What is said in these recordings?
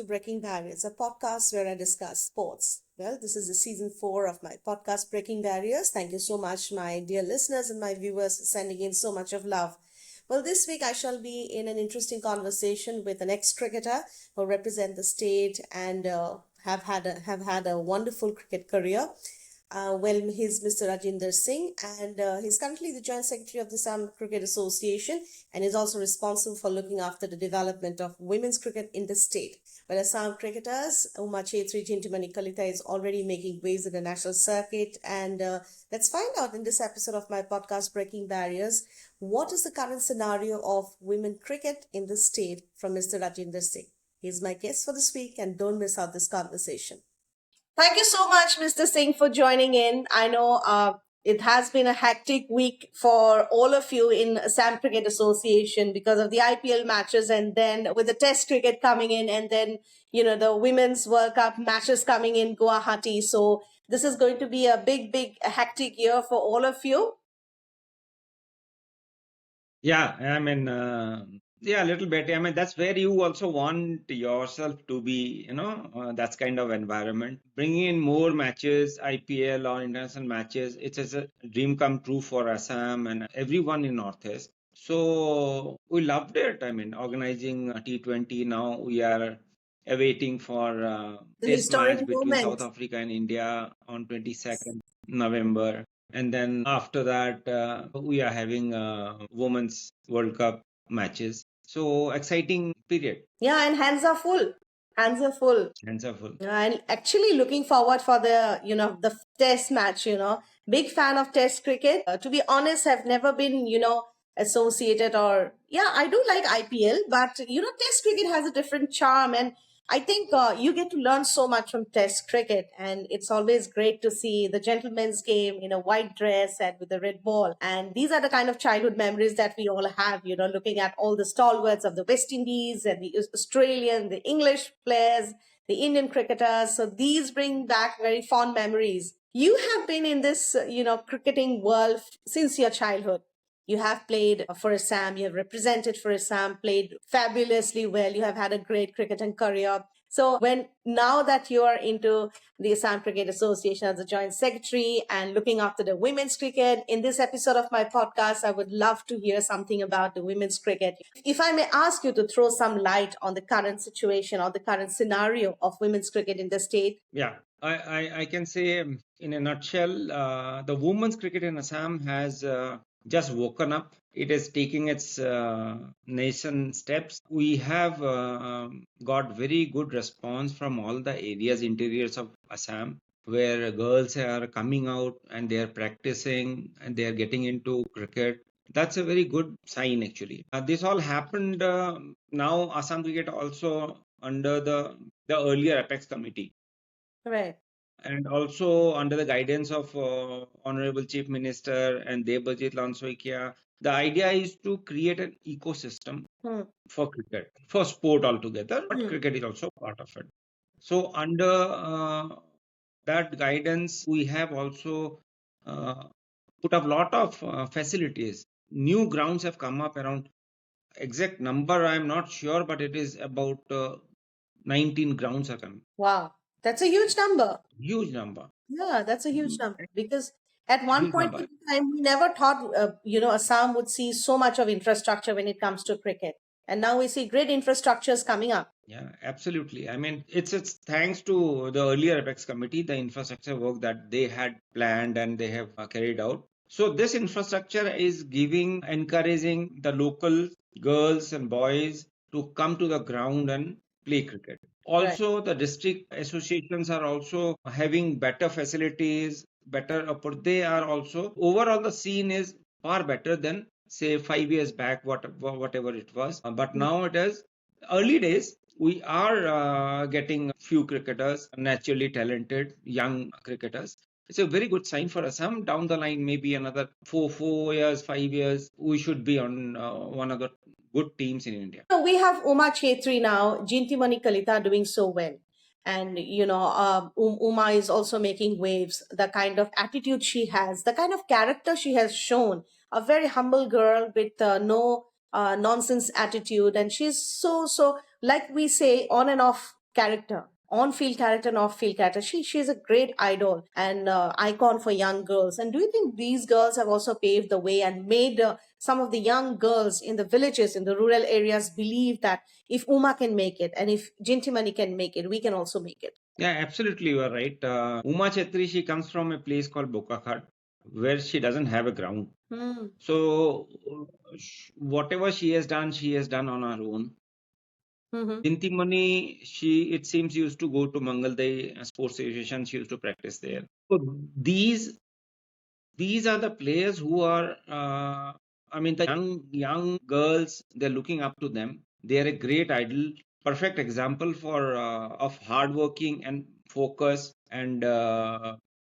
to Breaking Barriers, a podcast where I discuss sports. Well, this is the season 4 of my podcast, Breaking Barriers. Thank you so much, my dear listeners and my viewers, for sending in so much of love. Well, this week I shall be in an interesting conversation with an ex-cricketer who represent the state and have had a wonderful cricket career. Well, he's Mr. Rajendra Singh, and he's currently the Joint Secretary of the Assam Cricket Association, and is also responsible for looking after the development of women's cricket in the state. Well, Assam cricketers, Uma Chetri Jintimani Kalita is already making waves in the national circuit, and let's find out in this episode of my podcast, Breaking Barriers, what is the current scenario of women cricket in the state from Mr. Rajendra Singh. He's my guest for this week, and don't miss out this conversation. Thank you so much, Mr. Singh, for joining in. I know it has been a hectic week for all of you in Assam Cricket Association because of the IPL matches, and then with the Test cricket coming in, and then the Women's World Cup matches coming in Guwahati. So this is going to be a big hectic year for all of you. Yeah, a little bit. I mean, that's where you also want yourself to be, that's kind of environment. Bringing in more matches, IPL or international matches, it is a dream come true for Assam and everyone in Northeast. So we loved it. I mean, organizing a T20. Now we are awaiting for The test historic match between moment. South Africa and India on 22nd November. And then after that, we are having Women's World Cup matches. So exciting period. Yeah, and hands are full. Hands are full. Hands are full. And actually looking forward for the test match, big fan of test cricket. To be honest, have never been, associated or, yeah, I do like IPL, but, test cricket has a different charm. And I think you get to learn so much from test cricket. And it's always great to see the gentleman's game in a white dress and with a red ball. And these are the kind of childhood memories that we all have, looking at all the stalwarts of the West Indies and the Australian, the English players, the Indian cricketers. So these bring back very fond memories. You have been in this, cricketing world since your childhood. You have played for Assam, you have represented for Assam, played fabulously well. You have had a great cricketing career. So now that you are into the Assam Cricket Association as a joint secretary and looking after the women's cricket, in this episode of my podcast, I would love to hear something about the women's cricket. If I may ask you to throw some light on the current situation or the current scenario of women's cricket in the state. Yeah, I can say in a nutshell, the women's cricket in Assam has just woken up. It is taking its nation steps. We have got very good response from all the areas, interiors of Assam, where girls are coming out and they are practicing and they are getting into cricket. That's a very good sign, actually. This all happened now. Assam Cricket also under the earlier Apex Committee. Right. And also under the guidance of Honorable Chief Minister and Debajit Lansoikia, the idea is to create an ecosystem for cricket, for sport altogether, but cricket is also part of it. So under that guidance, we have also put up a lot of facilities. New grounds have come up around, exact number I'm not sure, but it is about 19 grounds are coming. Wow. That's a huge number. Huge number. Yeah, that's a huge number because at one point in time, we never thought, Assam would see so much of infrastructure when it comes to cricket. And now we see great infrastructures coming up. Yeah, absolutely. I mean, it's thanks to the earlier Apex Committee, the infrastructure work that they had planned and they have carried out. So this infrastructure is encouraging the local girls and boys to come to the ground and play cricket. Also, right. The district associations are also having better facilities, they are also, overall the scene is far better than say 5 years back, whatever it was. But now it is early days. We are getting few cricketers, naturally talented young cricketers. It's a very good sign for Assam. Down the line, maybe another 4 years, 5 years, we should be on one of the good teams in India. We have Uma Chetri now, Jintimani Kalita doing so well. And, Uma is also making waves. The kind of attitude she has, the kind of character she has shown, a very humble girl with no nonsense attitude. And she's so, like we say, on and off character, on-field character and off-field character. She's a great idol and icon for young girls. And do you think these girls have also paved the way and made some of the young girls in the villages, in the rural areas, believe that if Uma can make it and if Jintimani can make it, we can also make it? Yeah, absolutely, you are right. Uma Chetri, she comes from a place called Bokakhat, where she doesn't have a ground. So whatever she has done on her own. Dintimani, it seems, used to go to Mangalday Sports Association. She used to practice there. So these are the players who are, I mean, the young girls. They're looking up to them. They are a great idol, perfect example for of hardworking and focus and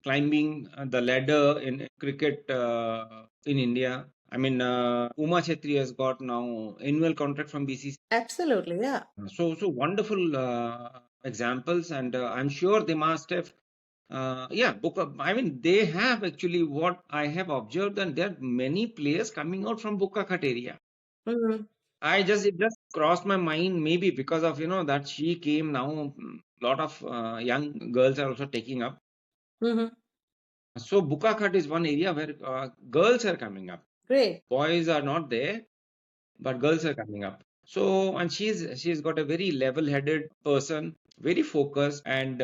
climbing the ladder in cricket in India. I mean, Uma Chetri has got now annual contract from BCC. Absolutely, yeah. So wonderful examples, and I'm sure they must have. Yeah, I mean, they have actually what I have observed, and there are many players coming out from Bukakhat area. It just crossed my mind, maybe because of that she came now. Lot of young girls are also taking up. So Bukakhat is one area where girls are coming up. Great. Boys are not there, but girls are coming up. So, and she's got a very level-headed person, very focused, and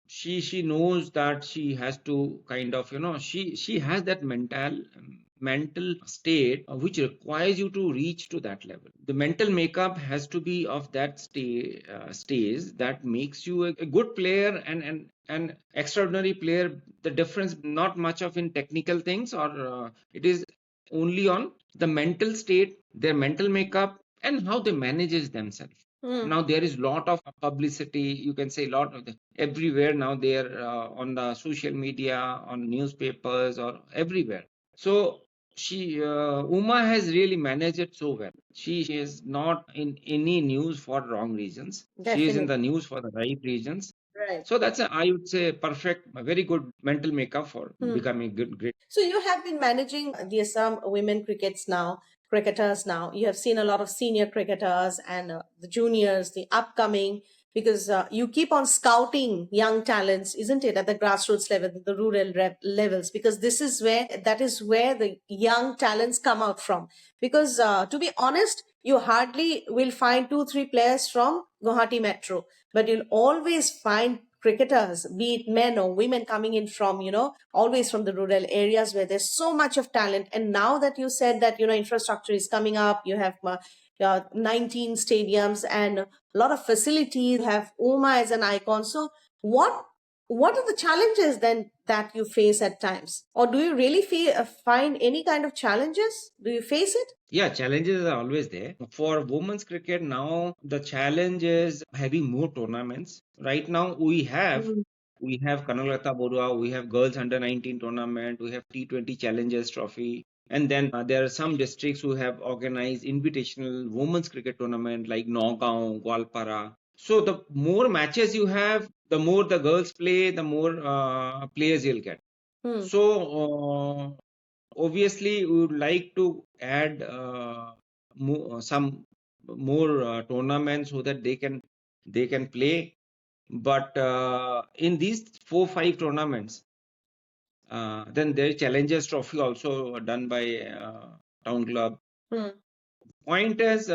she knows that she has to kind of she has that mental state which requires you to reach to that level. The mental makeup has to be of that stage that makes you a good player and an extraordinary player. The difference not much of in technical things, or it is only on the mental state, their mental makeup, and how they manages themselves. Now there is lot of publicity, you can say lot of everywhere now. They are on the social media, on newspapers, or everywhere. So Uma has really managed it so well. She is not in any news for wrong reasons. She is in the news for the right reasons. Right. So that's I would say perfect, a very good mental makeup for becoming great. So you have been managing the Assam women cricketers now. You have seen a lot of senior cricketers and the juniors, the upcoming, because you keep on scouting young talents, isn't it, at the grassroots level, the rural levels, because that is where the young talents come out from. Because to be honest, you hardly will find 2-3 players from Guwahati Metro, but you'll always find cricketers, be it men or women, coming in from, always from the rural areas where there's so much of talent. And now that you said that, infrastructure is coming up, you have 19 stadiums and a lot of facilities, you have Uma as an icon. So what are the challenges then that you face at times? Or do you really find any kind of challenges? Do you face it? Yeah, challenges are always there. For women's cricket now, the challenge is having more tournaments. Right now, we have Kanalata Borua, we have girls under 19 tournament, we have T20 Challengers Trophy. And then there are some districts who have organized invitational women's cricket tournament like Nagaon, Gwalpara. So the more matches you have, the more the girls play, the more players you'll get. So obviously, we would like to add some more tournaments so that they can play. But in these 4-5 tournaments, then there is Challengers Trophy also done by Town Club. Point is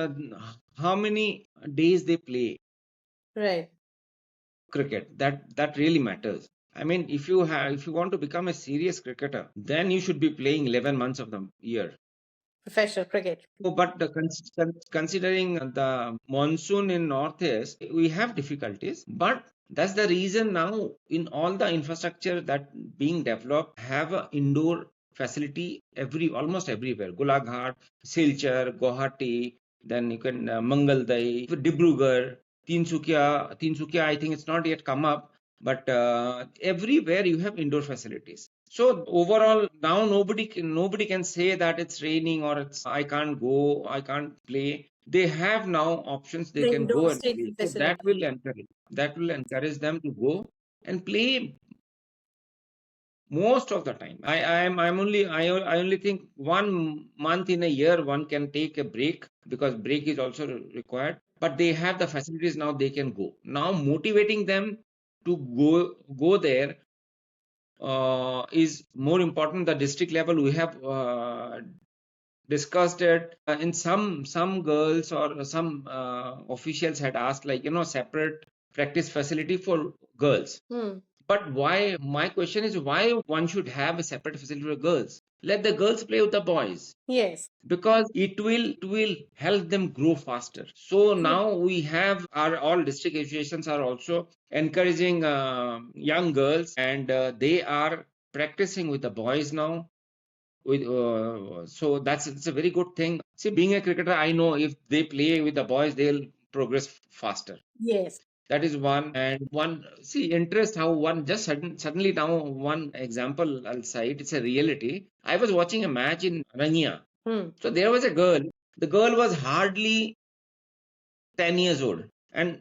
how many days they play. Right. Cricket. That really matters. I mean, if you want to become a serious cricketer, then you should be playing 11 months of the year. Professional cricket. So, but considering the monsoon in Northeast, we have difficulties. But that's the reason now in all the infrastructure that being developed have a indoor facility almost everywhere. Golaghat, Silchar, Guwahati, then you can Mangalday, Dibrugarh, Tinsukia. I think it's not yet come up, but everywhere you have indoor facilities. So overall, now nobody can say that it's raining or I can't go, I can't play. They have now options. They can go and play. So that will encourage them to go and play most of the time. I only think 1 month in a year one can take a break because break is also required. but they have the facilities now, they can go. Now motivating them to go there is more important. The district level, we have discussed it. In some girls or some officials had asked, like, separate practice facility for girls. But why? My question is, why one should have a separate facility for girls? Let the girls play with the boys, Yes. because it will help them grow faster. So now we have our all district associations are also encouraging young girls, and they are practicing with the boys now. With so that's it's a very good thing. See, being a cricketer, I know if they play with the boys, they'll progress faster. Yes. That is one. And one, see, interest how one just suddenly now, one example I'll cite, it's a reality. I was watching a match in Rania. So there was a girl. The girl was hardly 10 years old. And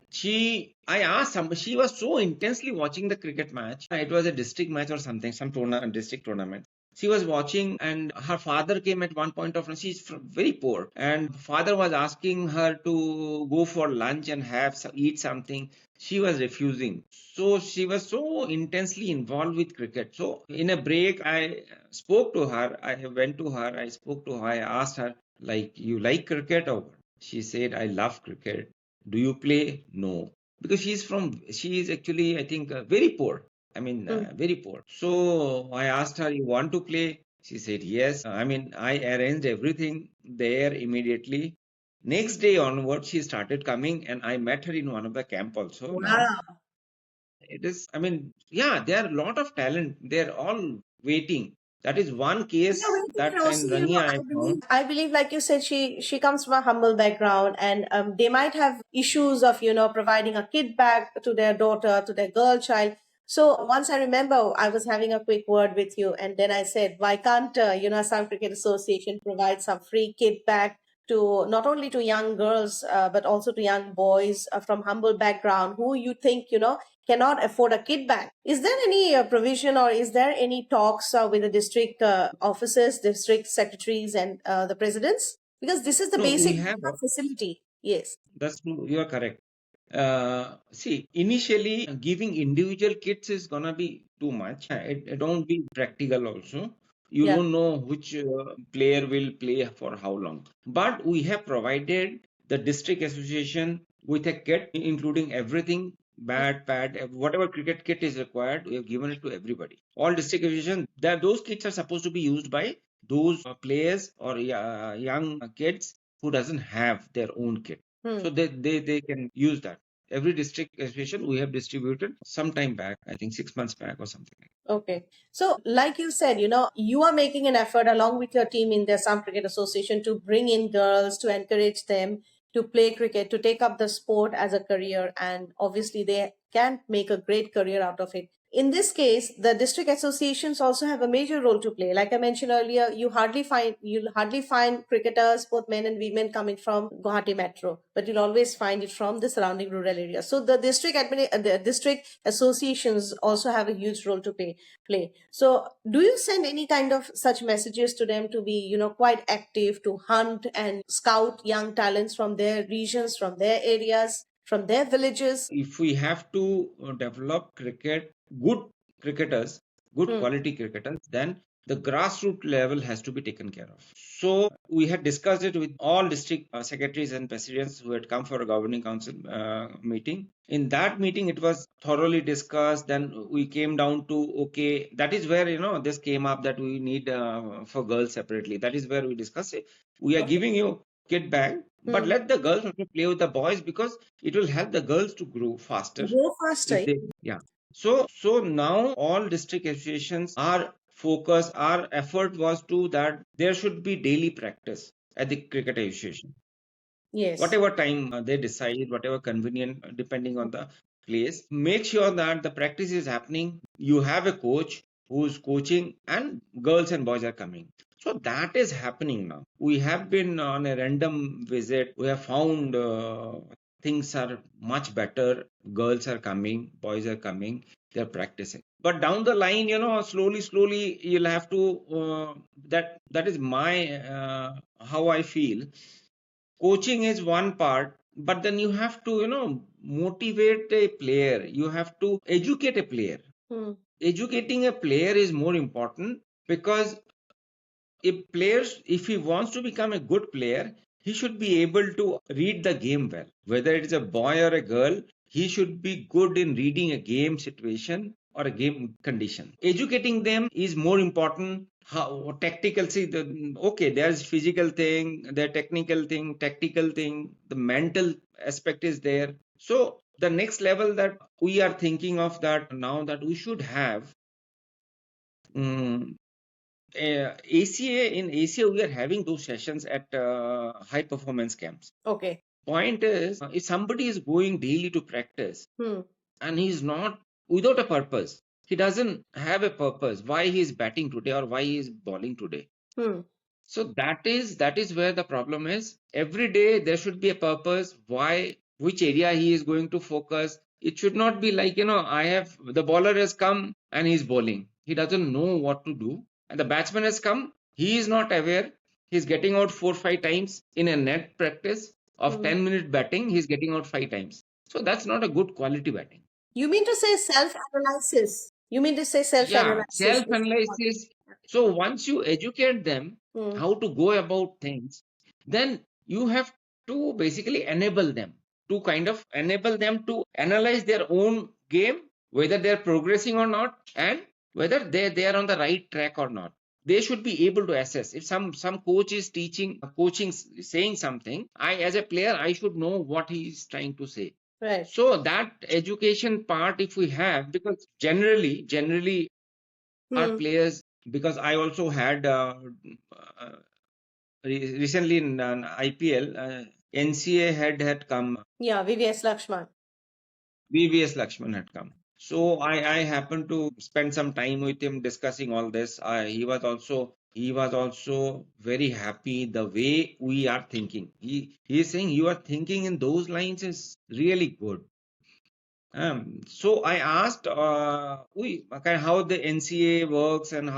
I asked some, she was so intensely watching the cricket match. It was a district match or something, some district tournament. She was watching, and her father came at one point of time. She's very poor, and father was asking her to go for lunch and eat something. She was refusing. So she was so intensely involved with cricket. So in a break, I spoke to her. I went to her. I spoke to her. I asked her, like, you like cricket or what? She said, I love cricket. Do you play? No. Because she is actually, I think, very poor. I mean, very poor. So I asked her, you want to play? She said, yes. I mean, I arranged everything there immediately. Next day onward, she started coming, and I met her in one of the camp also now. Wow. It is, I mean, yeah, there are a lot of talent. They're all waiting. That is one Yeah, case waiting, and that also, in Rania I found. I believe, like you said, she comes from a humble background, and they might have issues of providing a kid bag to their daughter, to their girl child. So once I remember, I was having a quick word with you, and then I said, why can't Assam Cricket Association provide some free kid bag to not only to young girls but also to young boys from humble background who you think cannot afford a kit bag. Is there any provision, or is there any talks with the district officers, district secretaries, and the presidents? Because this is the No, we basic have. facility. Yes. That's true. You are correct. See, initially giving individual kits is gonna be too much. It don't be practical also. You Yeah. don't know which player will play for how long. But we have provided the district association with a kit, including everything, bat, pad, whatever cricket kit is required. We have given it to everybody. All district association, that those kits are supposed to be used by those players or young kids who doesn't have their own kit. So they can use that. Every district association we have distributed some time back, I think 6 months back or something like Okay. So, like you said, you are making an effort along with your team in the Assam Cricket Association to bring in girls, to encourage them to play cricket, to take up the sport as a career, and obviously they can make a great career out of it. In this case, the district associations also have a major role to play. Like I mentioned earlier, you'll hardly find cricketers, both men and women, coming from Guwahati Metro, but you'll always find it from the surrounding rural areas. So the the district associations also have a huge role to play. So do you send any kind of such messages to them to be quite active, to hunt and scout young talents from their regions, from their areas, from their villages? if we have to develop good cricketers, good Hmm. quality cricketers, then the grassroots level has to be taken care of. So we had discussed it with all district secretaries and presidents who had come for a governing council meeting. In that meeting, it was thoroughly discussed. Then we came down to, okay, that is where this came up, that we need for girls separately. That is where we discussed it. We are Okay. giving you kit bag, but let the girls also play with the boys, because it will help the girls to grow faster Go faster. if they, yeah. So now all district associations, our effort was to that there should be daily practice at the cricket association, Yes. whatever time they decide, whatever convenient, depending on the place. Make sure that the practice is happening. You have a coach who's coaching, and girls and boys are coming. So that is happening now. We have been on a random visit. We have found things are much better. Girls are coming, boys are coming, they're practicing. But down the line, slowly, you'll have to. That is my how I feel. Coaching is one part, but then you have to, motivate a player. You have to educate a player. Educating a player is more important, because if he wants to become a good player, he should be able to read the game well. Whether it is a boy or a girl, he should be good in reading a game situation or a game condition. Educating them is more important. How tactical, see, okay, there's physical thing, the technical thing, tactical thing, the mental aspect is there. So the next level that we are thinking of, that now that we should have, mm, in ACA, we are having those sessions at high performance camps. Okay. Point is, if somebody is going daily to practice, and he's not without a purpose, he doesn't have a purpose why he is batting today or why he is bowling today. So that is where the problem is. Every day there should be a purpose, why, which area he is going to focus. It should not be like, the bowler has come and he's bowling. He doesn't know what to do. And the batsman has come, he is not aware. He's getting out 4 5 times in a net practice of 10-minute batting. He's getting out 5 times. So that's not a good quality batting. You mean to say self-analysis? You mean to say Yeah, self-analysis? self-analysis. So once you educate them how to go about things, then you have to basically enable them to analyze their own game, whether they're progressing or not, and whether they are on the right track or not. They should be able to assess. If some coach is coaching, saying something, I, as a player, I should know what he is trying to say. Right. So that education part, if we have, because generally our players, because I also had recently in an IPL, NCA had come. Yeah, VVS Lakshman. VVS Lakshman had come. So I happened to spend some time with him discussing all this. He was also very happy the way we are thinking. He is saying, you are thinking in those lines is really good. So I asked, how the NCA works and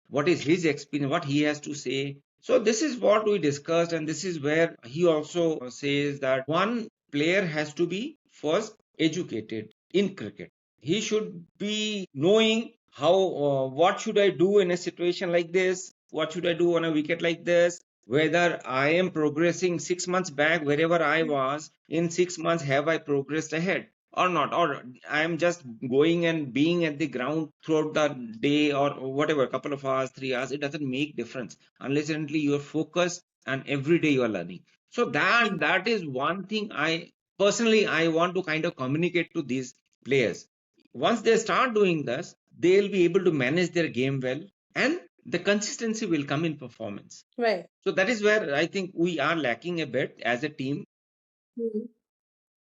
what is his experience, what he has to say. So this is what we discussed, and this is where he also says that one player has to be first educated in cricket. He should be knowing what should I do in a situation like this, what should I do on a wicket like this, whether I am progressing 6 months back, wherever I was in 6 months, have I progressed ahead or not, or I am just going and being at the ground throughout the day or whatever, couple of hours, 3 hours. It doesn't make difference unless and until you are focused and every day you are learning. So that is one thing I personally I want to kind of communicate to these players. Once they start doing this, they'll be able to manage their game well, and the consistency will come in performance. Right. So that is where I think we are lacking a bit as a team.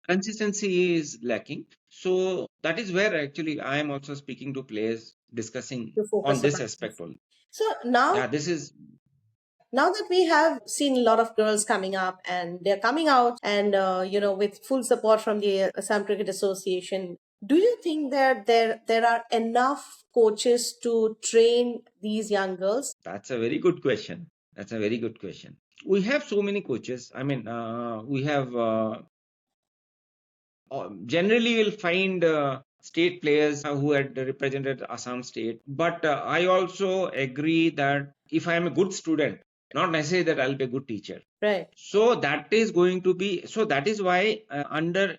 Consistency is lacking. So that is where actually I am also speaking to players, discussing on this aspect only. So now, Yeah, this is now that we have seen a lot of girls coming up and they're coming out and with full support from the Assam Cricket Association, do you think that there are enough coaches to train these young girls? That's a very good question. That's a very good question. We have so many coaches. I mean, we have generally you'll find state players who had represented Assam state. But I also agree that if I am a good student, not necessarily that I'll be a good teacher. Right. So that is going to be, so that is why under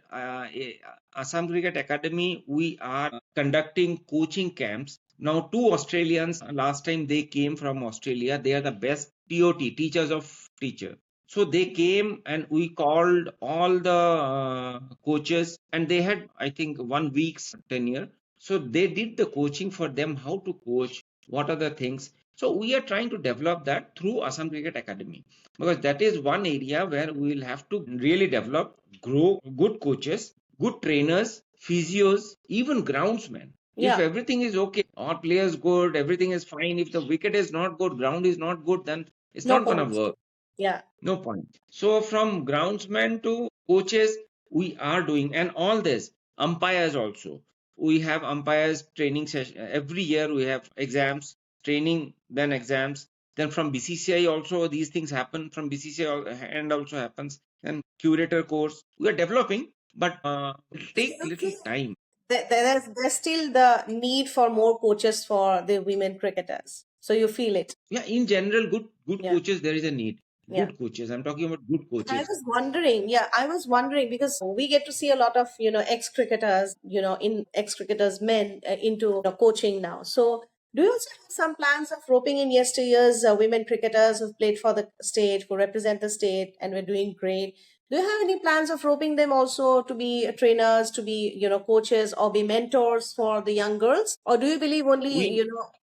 Assam Cricket Academy, we are conducting coaching camps. Now, 2 Australians, last time they came from Australia, they are the best TOT, teachers of teacher. So they came and we called all the coaches, and they had, I think, 1 week's tenure. So they did the coaching for them, how to coach, what are the things. So we are trying to develop that through Assam Cricket Academy, because that is one area where we will have to really develop, grow good coaches, good trainers, physios, even groundsmen. Yeah. If everything is okay, all players good, everything is fine. If the wicket is not good, ground is not good, then it's No not going to point. work. Yeah. No point. So from groundsmen to coaches, we are doing, and all this, umpires also. We have umpires training session every year. We have exams, training, then exams. Then from BCCI also these things happen. From BCCI and also happens. And curator course we are developing, but it So take you little feel time. there's still the need for more coaches for the women cricketers. So you feel it. Yeah, in general, good Yeah. coaches there is a need. Yeah. Good coaches. I'm talking about good I coaches. was wondering, yeah, I was wondering because we get to see a lot of, ex-cricketers, in ex-cricketers men into coaching now. So do you also have some plans of roping in yesteryear's women cricketers who've played for the state, who represent the state and were doing great? Do you have any plans of roping them also to be trainers, to be, coaches or be mentors for the young girls? Or do you believe only, We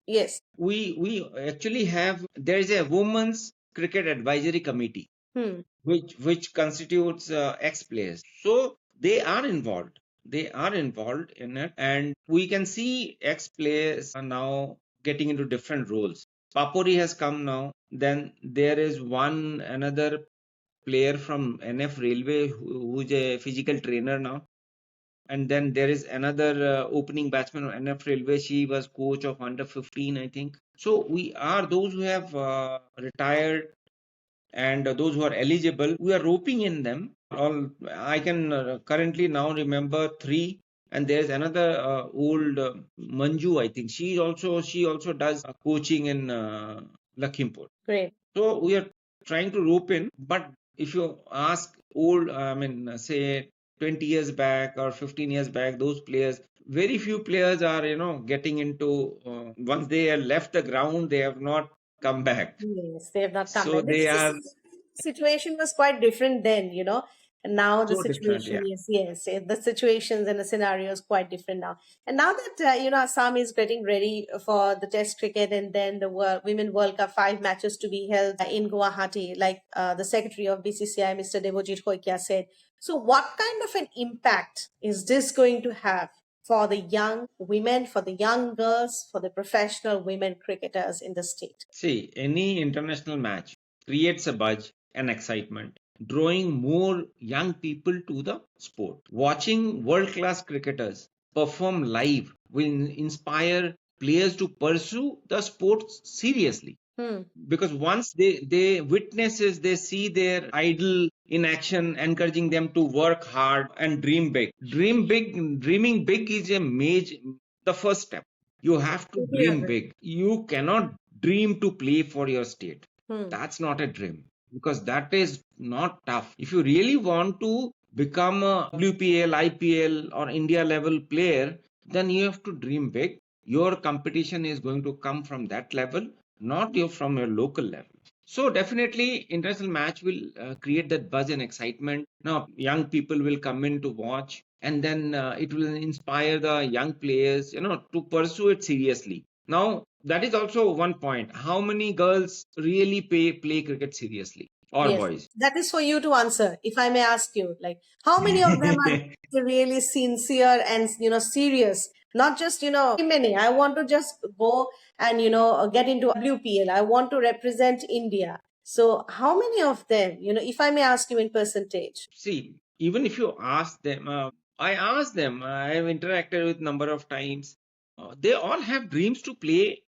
yes. we actually have, there is a women's cricket advisory committee Hmm. which constitutes ex players, so they are involved in it, and we can see ex players are now getting into different roles. Papuri has come now, then there is one another player from NF Railway who's a physical trainer now. And then there is another opening batsman of NF Railway. She was coach of under 15, I think. So we are those who have retired, and those who are eligible. We are roping in them. All I can currently now remember three, and there's another old Manju. I think she also does coaching in Lakhimpur. Great. So we are trying to rope in, but if you ask old, I mean, say 20 years back or 15 years back, those players, very few players are, getting into, once they have left the ground, they have not come back. Yes, they have not come So back. they Because are the situation was quite different then, and now the so different. situation Yeah. is, yes, the situations and the scenario is quite different now. And now that, Assam is getting ready for the Test cricket and then the Women World Cup 5 matches to be held in Guwahati, like the Secretary of BCCI, Mr. Devojit Hoikia, said. So, what kind of an impact is this going to have for the young women, for the young girls, for the professional women cricketers in the state? See, any international match creates a buzz and excitement, drawing more young people to the sport. Watching world class cricketers perform live will inspire players to pursue the sport seriously. Hmm. Because once they witnesses, they see their idol in action, encouraging them to work hard and dreaming big is a major, the first step. You have to Totally dream agree. big. You cannot dream to play for your state. Hmm. That's not a dream, because that is not tough. If you really want to become a WPL, IPL or India level player, then you have to dream big. Your competition is going to come from that level, not from your local level. So definitely international match will create that buzz and excitement. Now young people will come in to watch, and then it will inspire the young players, to pursue it seriously. Now that is also one point. How many girls really play cricket seriously, or Yes, boys? that is for you to answer. If I may ask you, like, how many of them are really sincere and serious? Not just many. I want to just go and get into WPL. I want to represent India. So, how many of them? If I may ask you in percentage. See, even if you ask them, I ask them, I have interacted with number of times. They all have dreams to play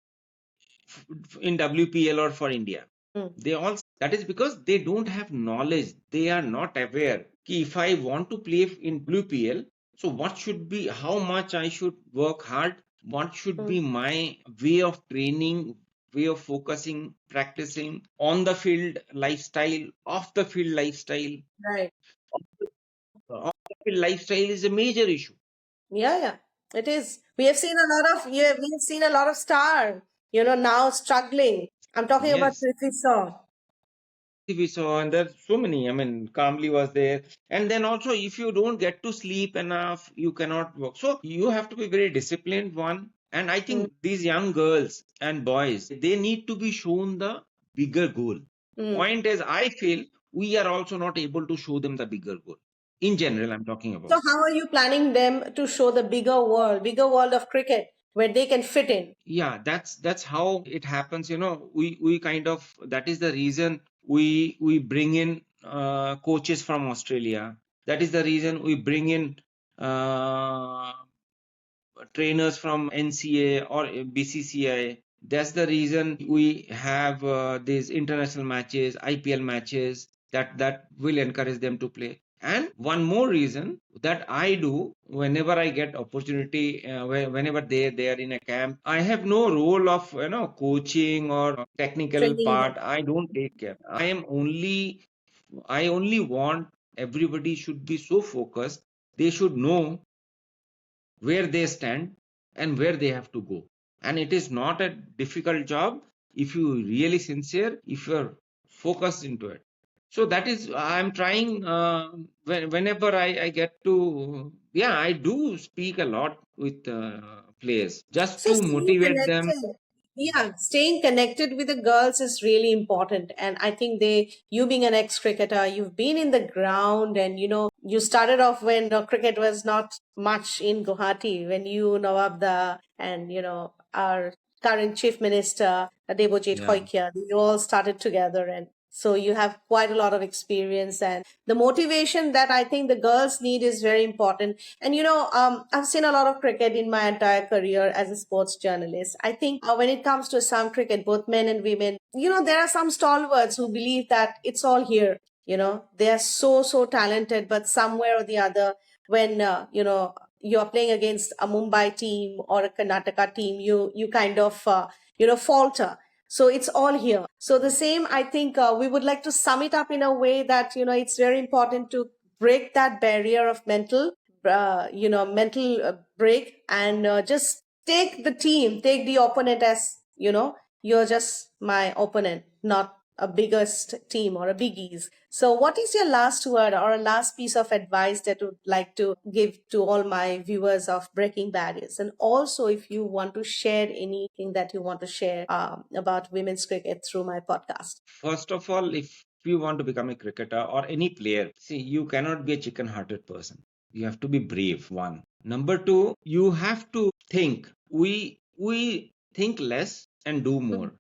in WPL or for India. Hmm. They all, that is because they don't have knowledge. They are not aware. Ki if I want to play in WPL, so what should be, how much I should work hard, what should Hmm. be my way of training, way of focusing, practicing on the field lifestyle, off the field lifestyle. Right. Off the field lifestyle is a major issue. Yeah, yeah. It is. We have seen a lot of we have seen a lot of star, now struggling. I'm talking about Yes. Prithvi Shaw. We saw, and there's so many. I mean, Kamli was there, and then also if you don't get to sleep enough, you cannot work. So you have to be very disciplined one. And I Hmm. think these young girls and boys, they need to be shown the bigger goal. Hmm. Point is, I feel we are also not able to show them the bigger goal. In general, I'm talking about. So how are you planning them to show the bigger world of cricket where they can fit in? Yeah, that's how it happens. We kind of, that is the reason we bring in coaches from Australia. That is the reason we bring in uh, trainers from NCA or BCCI. That's the reason we have these international matches, IPL matches that will encourage them to play. And one more reason that I do whenever I get opportunity, whenever they are in a camp, I have no role of coaching or technical Training them. part. I don't take care. I only want everybody should be so focused. They should know where they stand and where they have to go. And it is not a difficult job if you really sincere, if you're focused into it. So that is I'm trying whenever I get to, yeah, I do speak a lot with players just So to staying motivate them. connected, yeah, staying connected with the girls is really important. And I think you being an ex-cricketer, you've been in the ground, and you started off when cricket was not much in Guwahati, when you, Nawabda, and our current Chief Minister, Debojit Yeah. Hoikia, you all started together. And so you have quite a lot of experience, and the motivation that I think the girls need is very important. And I've seen a lot of cricket in my entire career as a sports journalist. I think when it comes to Assam cricket, both men and women, there are some stalwarts who believe that it's all here. They are so talented, but somewhere or the other, when you're playing against a Mumbai team or a Karnataka team, you kind of falter. So it's all here. So the same, I think we would like to sum it up in a way that it's very important to break that barrier of mental break, and just take the opponent as you're just my opponent, not a biggest team or a biggies. So what is your last word or a last piece of advice that you would like to give to all my viewers of Breaking Barriers? And also, if you want to share anything that you want to share about women's cricket through my podcast. First of all, if you want to become a cricketer or any player, see, you cannot be a chicken hearted person. You have to be brave, one. Number two, you have to think. We think less and do more.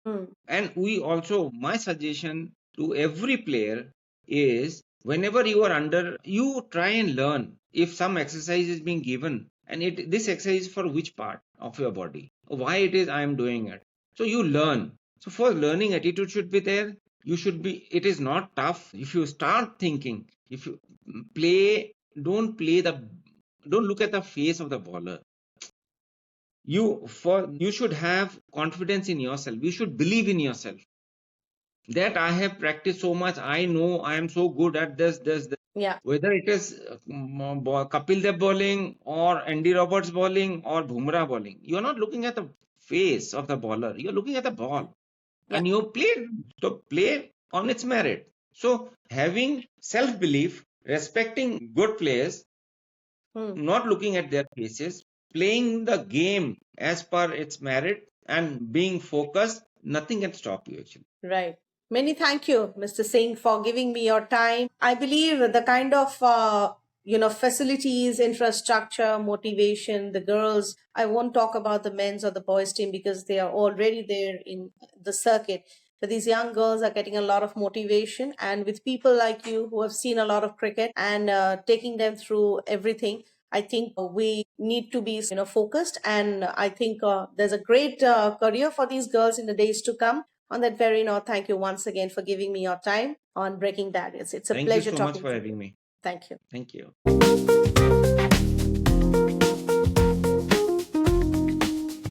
Hmm. And we also, my suggestion to every player is, whenever you are under, you try and learn if some exercise is being given, and this exercise is for which part of your body, why it is I am doing it. So you learn. So for learning, attitude should be there. You should be, it is not tough. If you start thinking, if you play, don't look at the face of the bowler. You should have confidence in yourself. You should believe in yourself that I have practiced so much. I know I am so good at this. Yeah. Whether it is Kapil Dev bowling or Andy Roberts bowling or Bumrah bowling, you are not looking at the face of the bowler. You are looking at the ball, Yeah. and you play on its merit. So having self belief, respecting good players, Hmm. not looking at their faces, playing the game as per its merit, and being focused, nothing can stop you actually. Right. Many thank you, Mr. Singh, for giving me your time. I believe the kind of facilities, infrastructure, motivation, the girls. I won't talk about the men's or the boys' team because they are already there in the circuit. But these young girls are getting a lot of motivation, and with people like you who have seen a lot of cricket and taking them through everything, I think we need to be focused, and I think there's a great career for these girls in the days to come. On that very note, thank you once again for giving me your time on Breaking Barriers. It's a Thank you pleasure so much talking for to you. having me. Thank you. Thank you.